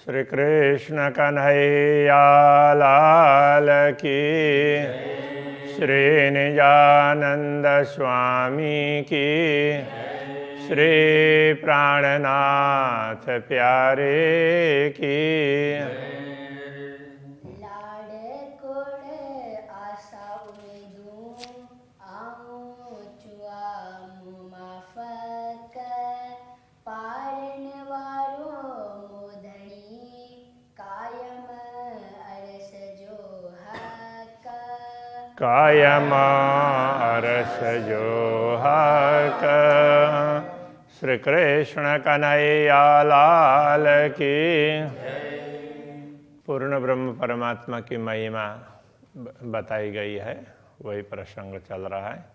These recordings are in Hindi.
श्री कृष्ण कन्हैया लाल की, श्री निजानंद स्वामी की, श्री प्राणनाथ प्यारे की। कायम अरस जो हक। श्री कृष्ण कन्हैया लाल की। पूर्ण ब्रह्म परमात्मा की महिमा बताई गई है। वही प्रसंग चल रहा है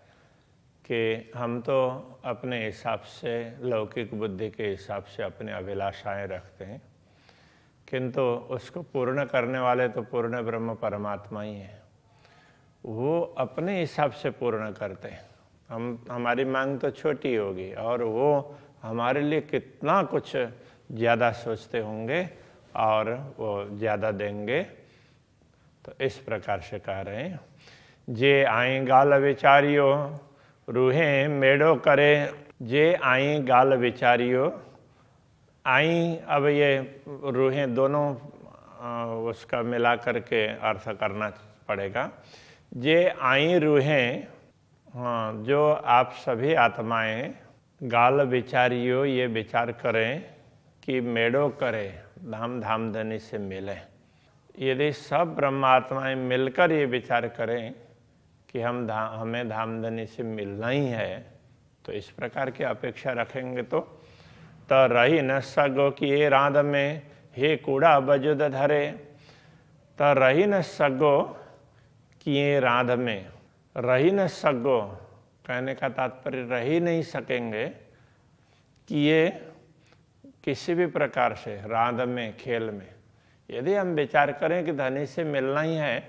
कि हम तो अपने हिसाब से, लौकिक बुद्धि के हिसाब से अपनी अभिलाषाएं रखते हैं, किंतु उसको पूर्ण करने वाले तो पूर्ण ब्रह्म परमात्मा ही है। वो अपने हिसाब से पूर्ण करते हैं। हमारी मांग तो छोटी होगी और वो हमारे लिए कितना कुछ ज़्यादा सोचते होंगे और वो ज़्यादा देंगे। तो इस प्रकार से कह रहे हैं, जे आई गाल विचारियो रूहें मेड़ो करे। जे आई गाल विचारियो, आई, अब ये रूहें दोनों उसका मिला करके अर्थ करना पड़ेगा। जे आई रूहें, हाँ, जो आप सभी आत्माएं गाल विचारियो, ये विचार करें कि मेड़ो करे, धाम धाम धनी से मिले। यदि सब ब्रह्मात्माएं मिलकर ये विचार करें कि हमें धामधनी से मिलना ही है, तो इस प्रकार की अपेक्षा रखेंगे तो रही न सगो कि ये राध में हे कूड़ा बजुद धरे। त रही न सगो कि ये राध में, रही न सगो कहने का तात्पर्य रह ही नहीं सकेंगे कि ये किसी भी प्रकार से राध में, खेल में। यदि हम विचार करें कि धनी से मिलना ही है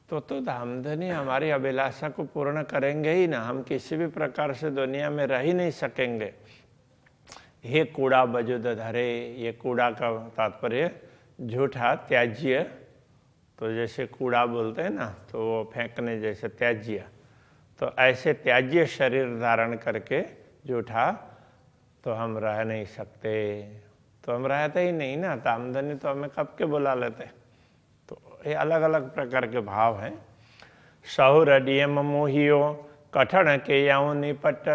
तो धामधनी हमारी अभिलाषा को पूर्ण करेंगे ही ना। हम किसी भी प्रकार से दुनिया में रह ही नहीं सकेंगे। हे कूड़ा बजुद धरे, ये कूड़ा का तात्पर्य झूठा, त्याज्य। तो जैसे कूड़ा बोलते हैं ना, तो वो फेंकने जैसे त्याज्य। तो ऐसे त्याज्य शरीर धारण करके झूठा तो हम रह नहीं सकते। तो हम रहते ही नहीं ना, धामधनी तो हमें कब के बुला लेते। तो ये अलग अलग प्रकार के भाव हैं। सहुर डियम मोहियो कठण के याऊं निपट।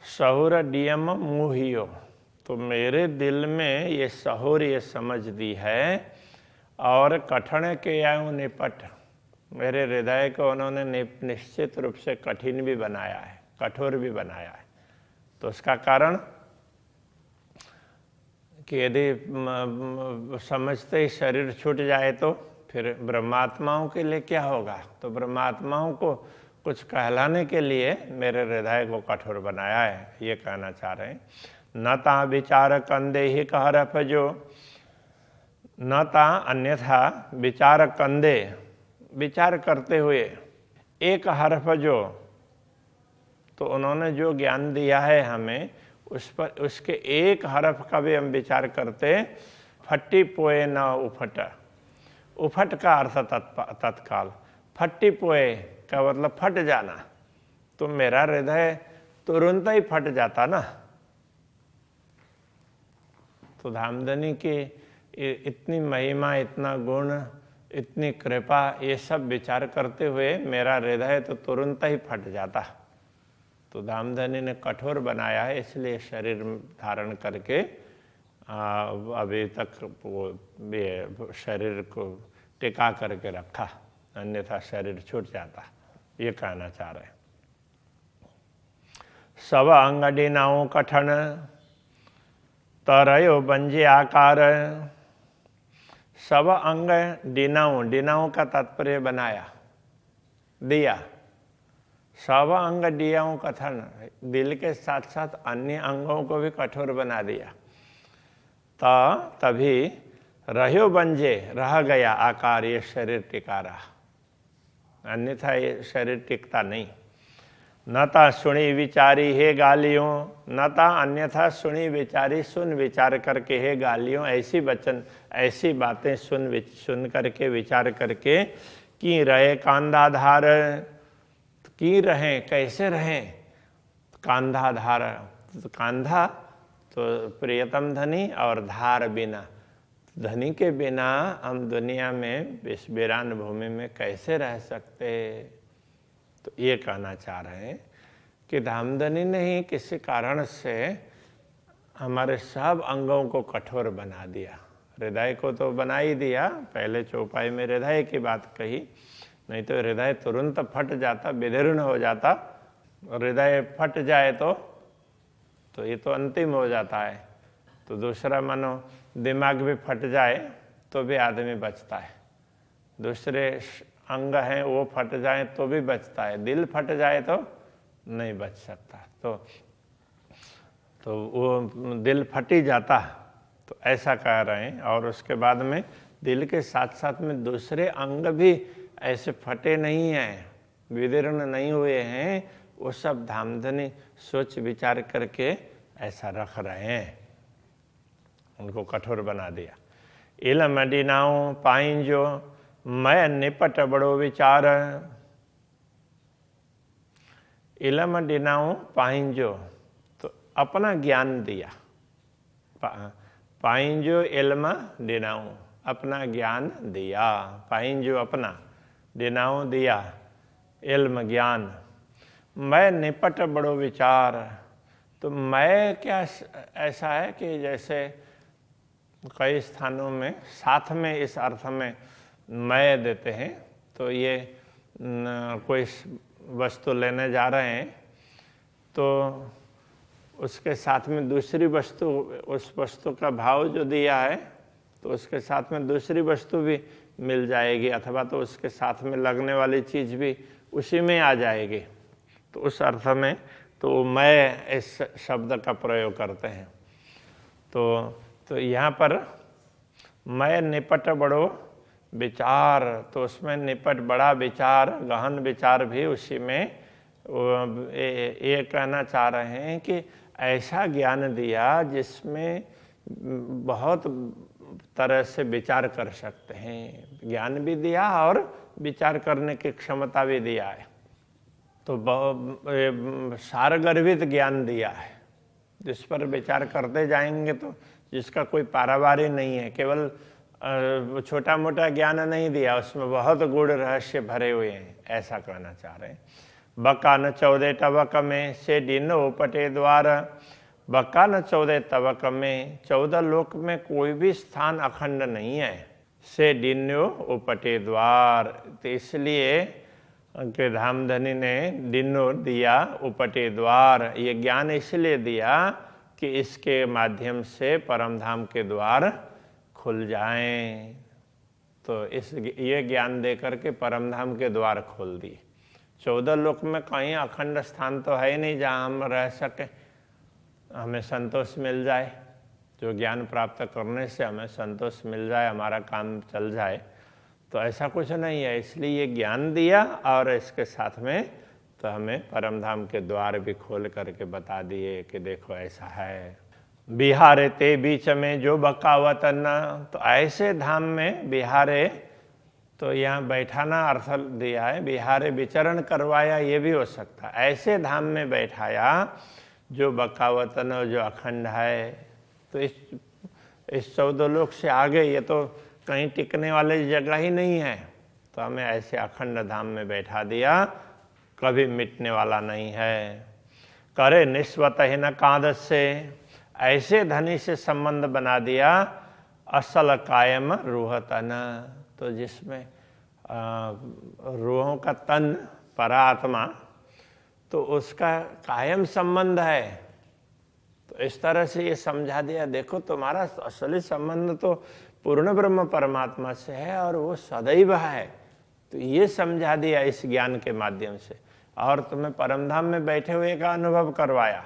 सहुर डियम मोहियो, तो मेरे दिल में ये सहुर, ये समझ दी है। और कठण के याऊं निपट, मेरे हृदय को उन्होंने निश्चित रूप से कठिन भी बनाया है, कठोर भी बनाया है। तो उसका कारण कि यदि समझते ही शरीर छूट जाए तो फिर ब्रह्मात्माओं के लिए क्या होगा। तो ब्रह्मात्माओं को कुछ कहलाने के लिए मेरे हृदय को कठोर बनाया है, ये कहना चाह रहे हैं। न ता विचार कंदे ही कह रफजो, न ता अन्यथा विचार कंदे, विचार करते हुए एक हरफ जो, तो उन्होंने जो ज्ञान दिया है हमें, उस पर उसके एक हरफ का भी हम विचार करते। फट्टी पोए न उफट, उफट का अर्थ तत्काल, फट्टी पोए का मतलब फट जाना। तो मेरा हृदय तुरंत ही फट जाता ना। तो धामधनी की इतनी महिमा, इतना गुण, इतनी कृपा, ये सब विचार करते हुए मेरा हृदय तो तुरंत ही फट जाता। तो धामधनी ने कठोर बनाया है, इसलिए शरीर धारण करके अभी तक वो शरीर को टिका करके रखा, अन्यथा शरीर छूट जाता। ये कहना चाह रहे हैं। सब अंग डिनाऊ कठन तरयो बंजे आकार। सब अंग डिनाऊ, डिनाऊ का तात्पर्य बनाया, दिया। सब अंग डियाऊ कथन, दिल के साथ साथ अन्य अंगों को भी कठोर बना दिया। तभी रह्यो बंजे, रह गया आकार, ये शरीर टिका रहा, अन्यथा ये शरीर टिकता नहीं। न ता सुनी विचारी हे गालियों, न ता अन्यथा सुनी विचारी, सुन विचार करके हे गालियों, ऐसी वचन ऐसी बातें सुन करके विचार करके की रहे कांधाधार, की रहें कैसे रहें कांधाधार, तो कांधा तो प्रियतम धनी और धार बिना, धनी के बिना हम दुनिया में इस वीरान भूमि में कैसे रह सकते। तो ये कहना चाह रहे हैं कि धामधनी ने ही किसी कारण से हमारे सब अंगों को कठोर बना दिया। हृदय को तो बना ही दिया, पहले चौपाई में हृदय की बात कही, नहीं तो हृदय तुरंत फट जाता, विदीर्ण हो जाता। हृदय फट जाए तो ये तो अंतिम हो जाता है। तो दूसरा मानो दिमाग भी फट जाए तो भी आदमी बचता है, दूसरे अंग हैं वो फट जाए तो भी बचता है, दिल फट जाए तो नहीं बच सकता। तो वो दिल फट ही जाता, तो ऐसा कह रहे हैं। और उसके बाद में दिल के साथ साथ में दूसरे अंग भी ऐसे फटे नहीं हैं, विदीर्ण नहीं हुए हैं, वो सब धामधनी सोच विचार करके ऐसा रख रहे हैं, उनको कठोर बना दिया। इल मदीनाओं पाइंजो मैं निपट बड़ो विचार, इलम डिनाऊं पाइंजो तो अपना ज्ञान दिया, पाइंजो इल्म डिनाऊं अपना ज्ञान दिया, पाइंजो अपना डिनाऊं दिया इल्म ज्ञान, मैं निपट बड़ो विचार। तो मैं क्या ऐसा है कि जैसे कई स्थानों में साथ में इस अर्थ में मैं देते हैं, तो ये कोई वस्तु लेने जा रहे हैं तो उसके साथ में दूसरी वस्तु, उस वस्तु का भाव जो दिया है तो उसके साथ में दूसरी वस्तु भी मिल जाएगी, अथवा तो उसके साथ में लगने वाली चीज़ भी उसी में आ जाएगी। तो उस अर्थ में तो मैं इस शब्द का प्रयोग करते हैं। तो यहाँ पर मैं निपट बड़ो विचार, तो उसमें निपट बड़ा विचार, गहन विचार भी उसी में ये कहना चाह रहे हैं कि ऐसा ज्ञान दिया जिसमें बहुत तरह से विचार कर सकते हैं, ज्ञान भी दिया और विचार करने की क्षमता भी दिया है। तो सारगर्भित ज्ञान दिया है जिस पर विचार करते जाएंगे तो जिसका कोई पारावार ही नहीं है, केवल छोटा मोटा ज्ञान नहीं दिया, उसमें बहुत गूढ़ रहस्य भरे हुए हैं, ऐसा कहना चाह रहे हैं। बक्का न 14 तवक में से दिन उपटे द्वार, बक्का न 14 तवक में 14 लोक में कोई भी स्थान अखंड नहीं है, से दिन्यो उपटे द्वार। तो इसलिए कि धामधनी ने दिनो दिया उपटे द्वार, ये ज्ञान इसलिए दिया कि इसके माध्यम से परम धाम के द्वार खुल जाएं। तो ये ज्ञान दे करके परम धाम के द्वार खोल दिए। 14 लोक में कहीं अखंड स्थान तो है ही नहीं जहाँ हम रह सके, हमें संतोष मिल जाए, जो ज्ञान प्राप्त करने से हमें संतोष मिल जाए, हमारा काम चल जाए, तो ऐसा कुछ नहीं है। इसलिए ये ज्ञान दिया और इसके साथ में तो हमें परम धाम के द्वार भी खोल करके बता दिए कि देखो ऐसा है। बिहारे ते बीच में जो बकावत न, तो ऐसे धाम में बिहारे, तो यहाँ बैठाना अर्थ दिया है, बिहारे विचरण करवाया, ये भी हो सकता है। ऐसे धाम में बैठाया जो बकावतन, जो अखंड है। तो इस 14 लोक से आगे ये तो कहीं टिकने वाली जगह ही नहीं है, तो हमें ऐसे अखंड धाम में बैठा दिया, कभी मिटने वाला नहीं है। करे निस्वत ही न कांद से, ऐसे धनी से संबंध बना दिया, असल कायम रूह तन, तो जिसमें रूहों का तन परात्मा, तो उसका कायम संबंध है। तो इस तरह से ये समझा दिया, देखो तुम्हारा असली संबंध तो पूर्ण ब्रह्म परमात्मा से है और वो सदैव है। तो ये समझा दिया इस ज्ञान के माध्यम से, और तुम्हें परमधाम में बैठे हुए का अनुभव करवाया।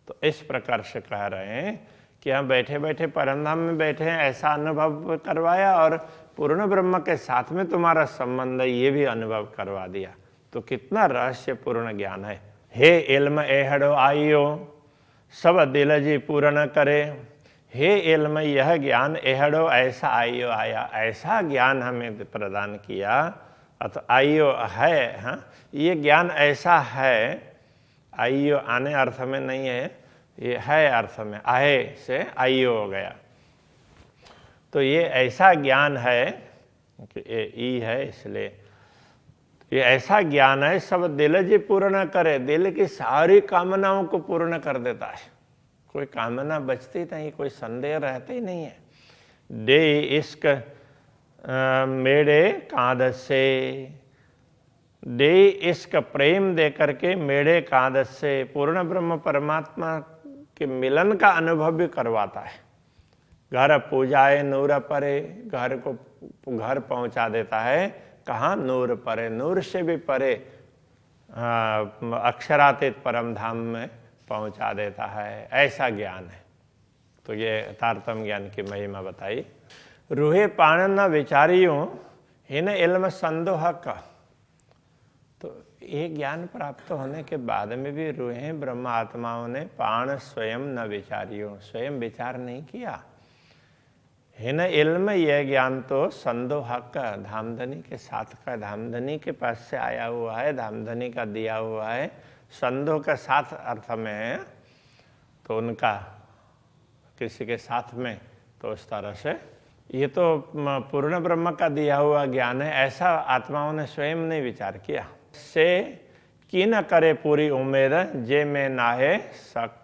तो इस प्रकार से कह रहे हैं कि हम बैठे बैठे परमधाम में बैठे हैं ऐसा अनुभव करवाया, और पूर्ण ब्रह्म के साथ में तुम्हारा संबंध है ये भी अनुभव करवा दिया। तो कितना रहस्यपूर्ण ज्ञान है। हे इल्म एहड़ो आइयो सब दिल जी पूर्ण करे, हे इल्म यह ज्ञान एहड़ो ऐसा आइयो आया, ऐसा ज्ञान हमें प्रदान किया। अतः आइयो है, हाँ ये ज्ञान ऐसा है, आइयो आने अर्थ में नहीं है, ये है अर्थ में, आए से आइयो हो गया। तो ये ऐसा ज्ञान है कि ये ई है, इसलिए ये ऐसा ज्ञान है सब दिल जी पूर्ण करे, दिल की सारी कामनाओं को पूर्ण कर देता है, कोई कामना बचती नहीं, कोई संदेह रहते ही नहीं है। दे इश्क मेरे कांध से, दे इश्क प्रेम दे करके मेरे कांध से पूर्ण ब्रह्म परमात्मा के मिलन का अनुभव भी करवाता है। घर पूजाए नूर परे, घर को घर पहुंचा देता है, कहाँ नूर परे, नूर से भी परे अक्षरातीत परम धाम में पहुंचा देता है, ऐसा ज्ञान है। तो ये तारतम्य ज्ञान की महिमा बताई। रूहे पाण न विचारियों हिन इल्म संदोह का, तो ये ज्ञान प्राप्त होने के बाद में भी रूहे ब्रह्म आत्माओं ने पाण स्वयं न विचारियों, स्वयं विचार नहीं किया। हिन इल्म यह ज्ञान तो संदोह का, धामधनी के साथ का, धामधनी के पास से आया हुआ है, धामधनी का दिया हुआ है, संदोह का साथ अर्थ में है, तो उनका किसी के साथ में, तो उस तरह से ये तो पूर्ण ब्रह्म का दिया हुआ ज्ञान है, ऐसा आत्माओं ने स्वयं नहीं विचार किया। से की न करे पूरी उम्मीद जे में नाहे सक,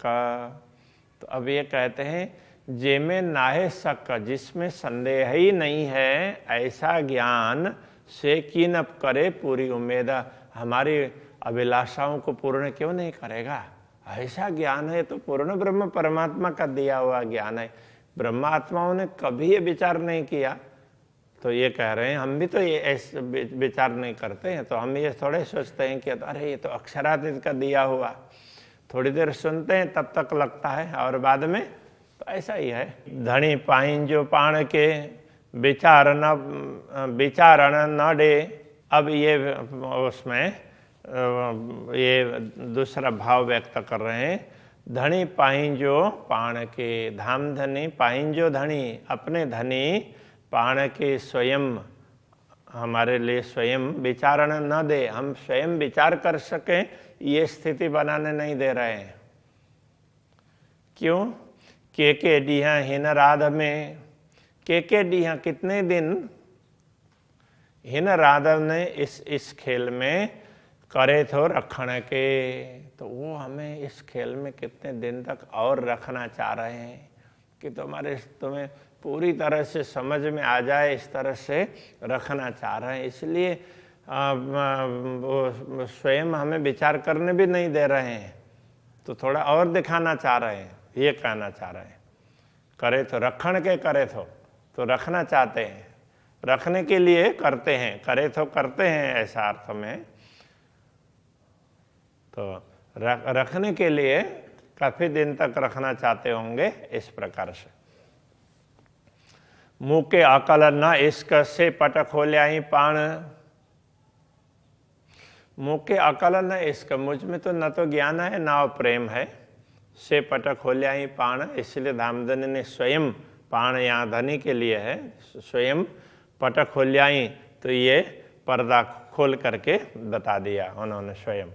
तो अब ये कहते हैं जे में नाहे सक, जिसमें संदेह ही नहीं है, ऐसा ज्ञान से की न करे पूरी उम्मीद, हमारी अभिलाषाओं को पूर्ण क्यों नहीं करेगा। ऐसा ज्ञान है तो पूर्ण ब्रह्म परमात्मा का दिया हुआ ज्ञान है, ब्रह्मात्माओं ने कभी ये विचार नहीं किया। तो ये कह रहे हैं हम भी तो ये ऐसे विचार नहीं करते हैं, तो हम ये थोड़े सोचते हैं कि अरे ये तो अक्षरातीत का दिया हुआ, थोड़ी देर सुनते हैं तब तक लगता है और बाद में, तो ऐसा ही है। धनी पाइन जो पाण के विचारण न डे, अब ये उसमें ये दूसरा भाव व्यक्त कर रहे हैं। धनी पाइन जो पाण के, धाम धनी पाइन जो धनी, अपने धनी पाण के स्वयं हमारे लिए स्वयं विचारण न दे, हम स्वयं विचार कर सकें ये स्थिति बनाने नहीं दे रहे हैं। क्यों? के डीहा हिन राध में, के डीहा कितने दिन हिन राधव ने इस खेल में करे थो रखण के, तो वो हमें इस खेल में कितने दिन तक और रखना चाह रहे हैं कि तुम्हें पूरी तरह से समझ में आ जाए, इस तरह से रखना चाह रहे हैं। इसलिए वो स्वयं हमें विचार करने भी नहीं दे रहे हैं, तो थोड़ा और दिखाना चाह रहे हैं, ये कहना चाह रहे हैं। करे तो रखण के, करे तो रखना चाहते हैं, रखने के लिए करते हैं, करे तो करते हैं, ऐसा अर्थ में। तो रखने के लिए काफी दिन तक रखना चाहते होंगे, इस प्रकार से। मुँह के अकल न इश्क से पट खोल्याई पाण, मुँह के अकल न इश्क, मुझ में तो न तो ज्ञान है न प्रेम है। से पट खोल्याई पाण, इसलिए धामधनी ने स्वयं, पाण यहाँ धनी के लिए है, स्वयं पट खोल्याई, तो ये पर्दा खोल करके बता दिया उन्होंने स्वयं।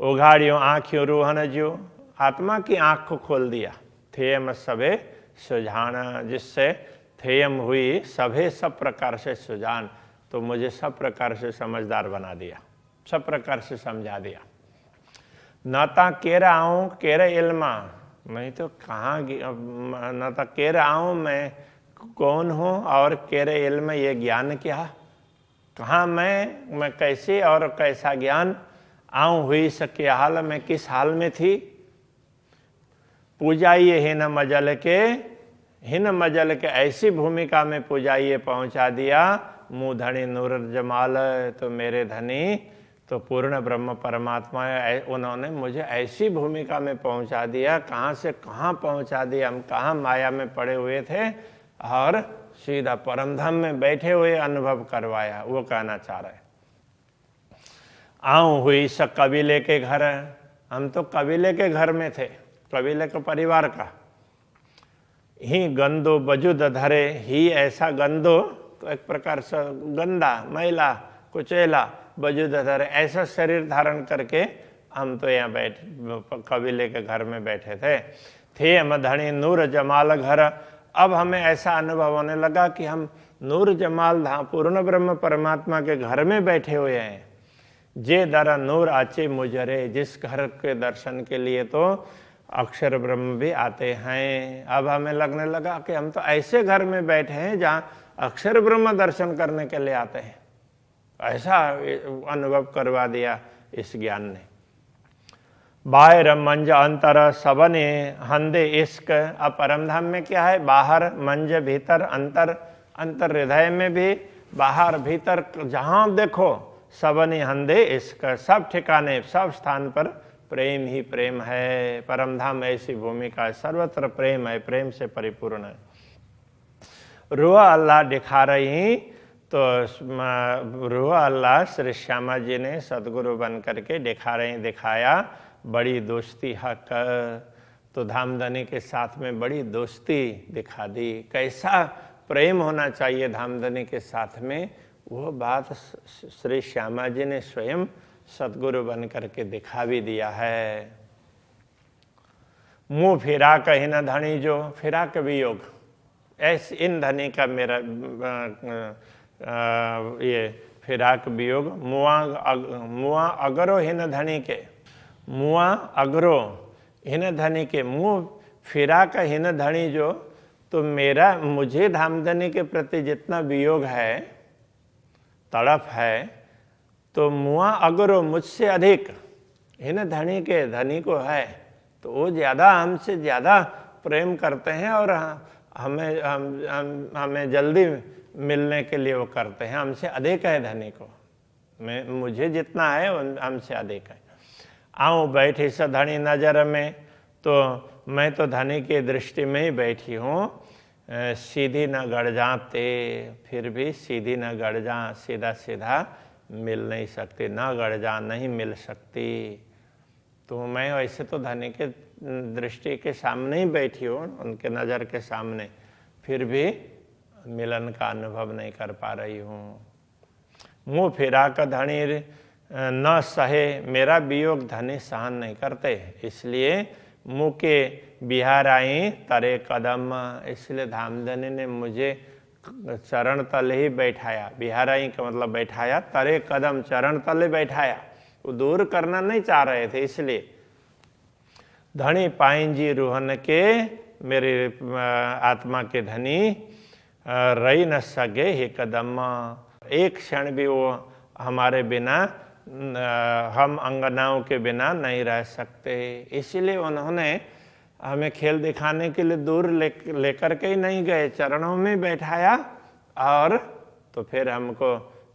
उघाड़ियों आँखियों रूहन जो, आत्मा की आँख को खोल दिया। थेयम सभे सुजान, जिससे थेयम हुई सभे सब प्रकार से सुजान, तो मुझे सब प्रकार से समझदार बना दिया, सब प्रकार से समझा दिया। नाता केर आऊँ केर इल्मा, नहीं तो कहाँ नाता केर आऊँ मैं कौन हूँ और केर इल्म ये ज्ञान क्या, कहाँ मैं कैसे और कैसा ज्ञान आऊँ हुई सके हाल में, किस हाल में थी। पूजाइए हिन मजल के, हिन मजल के ऐसी भूमिका में पूजाइए पहुंचा दिया। मुँह धनी नूर जमाल, तो मेरे धनी तो पूर्ण ब्रह्म परमात्मा है, उन्होंने मुझे ऐसी भूमिका में पहुंचा दिया, कहाँ से कहाँ पहुंचा दिया। हम कहाँ माया में पड़े हुए थे और सीधा परमधाम में बैठे हुए अनुभव करवाया, वो कहना चाह रहे। आऊँ हुई स कबीले के घर, हम तो कबीले के घर में थे, कबीले के परिवार का। ही गंदो बजुद धरे, ही ऐसा गंदो तो एक प्रकार से गंदा, मैला, कुचेला, बजुद धरे, ऐसा शरीर धारण करके हम तो यहाँ कबीले के घर में बैठे थे हम धनी नूर जमाल घर। अब हमें ऐसा अनुभव होने लगा कि हम नूर जमाल धाम पूर्ण ब्रह्म परमात्मा के घर में बैठे हुए हैं। जे दर नूर आचे मुजरे, जिस घर के दर्शन के लिए तो अक्षर ब्रह्म भी आते हैं। अब हमें लगने लगा कि हम तो ऐसे घर में बैठे हैं जहाँ अक्षर ब्रह्म दर्शन करने के लिए आते हैं। ऐसा अनुभव करवा दिया इस ज्ञान ने। बाहर मंज अंतर सबने हंदे इश्क। अब परम धाम में क्या है? बाहर मंज, भीतर अंतर, अंतर हृदय में भी, बाहर भीतर, जहाँ देखो सबने हंदे इश्क, सब ठिकाने सब स्थान पर प्रेम ही प्रेम है। परम धाम ऐसी भूमिका है, सर्वत्र प्रेम है, प्रेम से परिपूर्ण है। रुआ अल्लाह दिखा रही, तो रुआ अल्लाह श्री श्यामा जी ने सदगुरु बन करके दिखाया बड़ी दोस्ती हक। तो धामधनी के साथ में बड़ी दोस्ती दिखा दी। कैसा प्रेम होना चाहिए धामधनी के साथ में, वो बात श्री श्यामा जी ने स्वयं सदगुरु बन करके दिखा भी दिया है। मुँह फिरा कहीं न धनी जो, फिरा के वियोग, ऐसे इन धनी का मेरा ये फिराक वियोग। मुआ अगरो हिन धनी के, मुआ अगरो हिन धनी के, मुँह फिरा का हिन धनी जो। तो मेरा, मुझे धामधनी के प्रति जितना वियोग है, तड़प है, तो मुआ अगरो मुझसे अधिक हिन धनी के, धनी को है, तो वो ज़्यादा हमसे ज़्यादा प्रेम करते हैं और हमें जल्दी मिलने के लिए वो करते हैं। हमसे अधिक है धनी को, मुझे जितना है हमसे अधिक है। आऊँ बैठी स धनी नज़र में, तो मैं तो धनी की दृष्टि में ही बैठी हूँ। सीधी न गड़ जाते, फिर भी सीधी न गड़ जा, सीधा सीधा मिल नहीं सकती, न गड़ जा, नहीं मिल सकती। तो मैं वैसे तो धनी के दृष्टि के सामने ही बैठी हूँ, उनके नज़र के सामने, फिर भी मिलन का अनुभव नहीं कर पा रही हूँ। मुँह फिरा का धनी न सहे, मेरा वियोग धनी सहन नहीं करते, इसलिए मुँह के बिहार आई तरे कदम। इसलिए धामधनी ने मुझे चरण तले ही बैठाया। बिहार आई का मतलब बैठाया, तरे कदम, चरण तले बैठाया। वो दूर करना नहीं चाह रहे थे, इसलिए। धनी पाइन जी रूहन के, मेरे आत्मा के धनी रही न सके ही कदम। एक क्षण भी वो हमारे बिना, हम अंगनाओं के बिना नहीं रह सकते। इसलिए उन्होंने हमें खेल दिखाने के लिए दूर लेकर के ही नहीं गए, चरणों में बैठाया और तो फिर हमको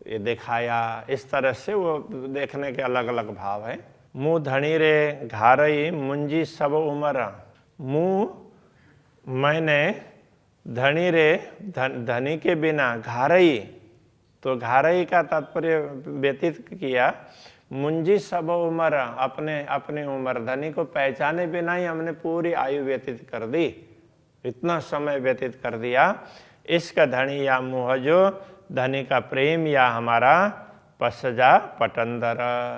ये दिखाया। इस तरह से वो देखने के अलग अलग भाव है। मुँह धनी रे घारई मुंजी सब उमर। मुँह मैंने धनी रे, धनी के बिना, घारई, तो घारई का तात्पर्य व्यतीत किया। मुंजी सब उम्र, अपने उम्र, धनी को पहचाने बिना ही हमने पूरी आयु व्यतीत कर दी, इतना समय व्यतीत कर दिया। इसका धनी या मुँह जो, धनी का प्रेम या हमारा पसजा पटंदर,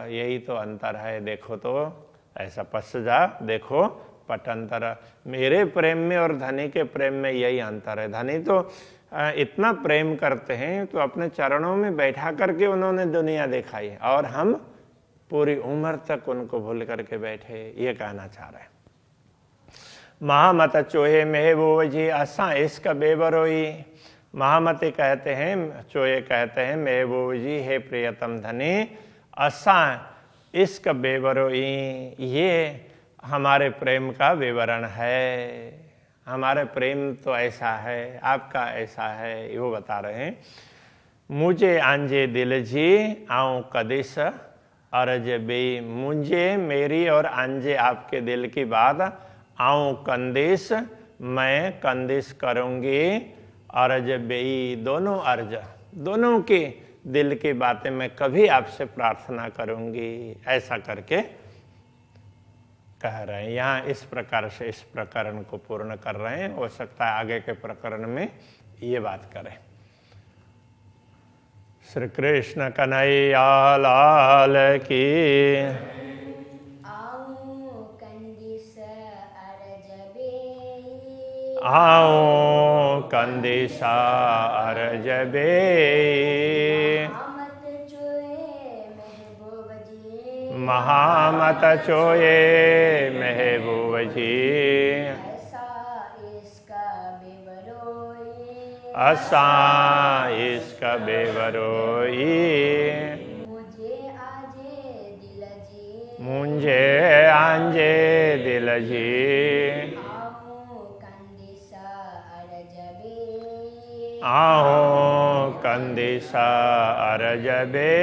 यही तो अंतर है। देखो तो ऐसा पसजा, देखो पटंतर, मेरे प्रेम में और धनी के प्रेम में यही अंतर है। धनी तो इतना प्रेम करते हैं, तो अपने चरणों में बैठा करके उन्होंने दुनिया दिखाई, और हम पूरी उम्र तक उनको भूल करके बैठे, ये कहना चाह रहे हैं। महामत चोहे महबूब जी असा इसका बेबरोई। महामती कहते हैं, चोहे कहते हैं, महबूब जी हे प्रियतम धनी, असा इसका बेबरोई, ये हमारे प्रेम का विवरण है। हमारे प्रेम तो ऐसा है, आपका ऐसा है, वो बता रहे हैं। मुझे आंजे दिल जी आऊँ कदिस अर्ज बे, मुझे, मेरी और आंजे आपके दिल की बात, आऊँ कंदिस, मैं कंदिस करूँगी, अर्ज बे, दोनों अर्ज, दोनों की दिल की बातें मैं कभी आपसे प्रार्थना करूंगी, ऐसा करके कह रहे हैं। यहाँ इस प्रकार से इस प्रकरण को पूर्ण कर रहे हैं। हो सकता है आगे के प्रकरण में ये बात करें। श्री कृष्ण कन्हैया लाल की। आओ कंदिसा अरजबे, महामत चोए महबूब जी, असा इसका बेवरोई, मुझे आंजे दिल जी, आओ कंदिसा अरजबे,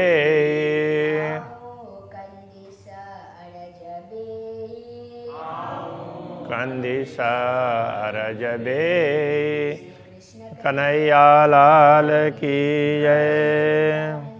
कंदिसा अरजबे। कन्हैया लाल की जय।